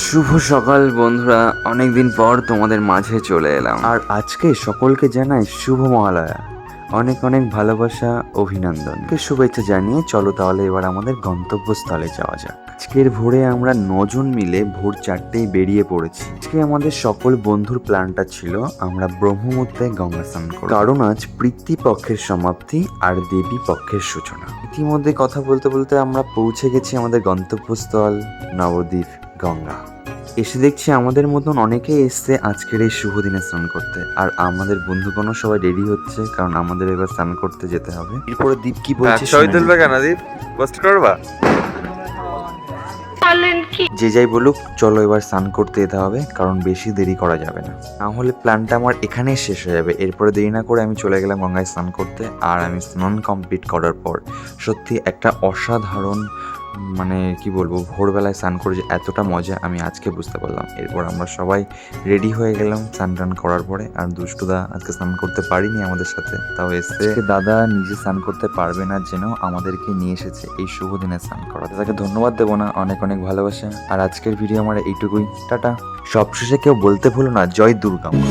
শুভ সকাল বন্ধুরা, অনেকদিন পর তোমাদের মাঝে চলে এলাম। আর আজকে সকলকে জানাই শুভ মহালয়া, অনেক অনেক ভালোবাসা, অভিনন্দন, শুভেচ্ছা জানিয়ে চলো তাহলে এবার আমাদের গন্তব্যস্থলে যাওয়া যাক। আজকের ভোরে আমরা 9 জন মিলে ভোর 4টেই বেরিয়ে পড়েছি। আজকে আমাদের সকল বন্ধুর প্ল্যানটা ছিল আমরা ব্রহ্মমুহূর্তে গঙ্গা স্নান করব, কারণ আজ পিতৃপক্ষের সমাপ্তি আর দেবী পক্ষের সূচনা। ইতিমধ্যে কথা বলতে বলতে আমরা পৌঁছে গেছি আমাদের গন্তব্যস্থল নবদ্বীপ গঙ্গা। এসে দেখছি আমাদের মতন অনেকেই এসছে আজকের এই শুভ দিনে স্নান করতে, আর আমাদের বন্ধুগণও সবাই রেডি হচ্ছে, কারণ আমাদের এবার স্নান করতে যেতে হবে। এরপরে দীপ কি বলছে ছবি তুলবে কেন দীপ? পোস্ট করবা? যে যাই বলুক, চলো এবার স্নান করতে যেতে হবে, কারণ বেশি দেরি করা যাবে না, না হলে প্ল্যানটা আমার এখানেই শেষ হয়ে যাবে। এরপরে দেরি না করে আমি চলে গেলাম গঙ্গায় স্নান করতে। আর আমি স্নান কমপ্লিট করার পর সত্যি একটা অসাধারণ, মানে কি বলবো, ভোরবেলায় স্নান করে যে এতটা মজা আমি আজকে বুঝতে পারলাম। এরপর আমরা সবাই রেডি হয়ে গেলাম স্নান টান করার পরে। আর দুষ্টুদা আজকে স্নান করতে পারিনি আমাদের সাথে, তাও এসছে। দাদা নিজে স্নান করতে পারবে না যেন আমাদেরকে নিয়ে এসেছে এই শুভ দিনে স্নান করা। তাকে ধন্যবাদ দেবো না, অনেক অনেক ভালোবাসা। আর আজকের ভিডিও আমার এইটুকুই, টাটা। সবশেষে কেউ বলতে ভুলো না, জয় দুর্গা মা।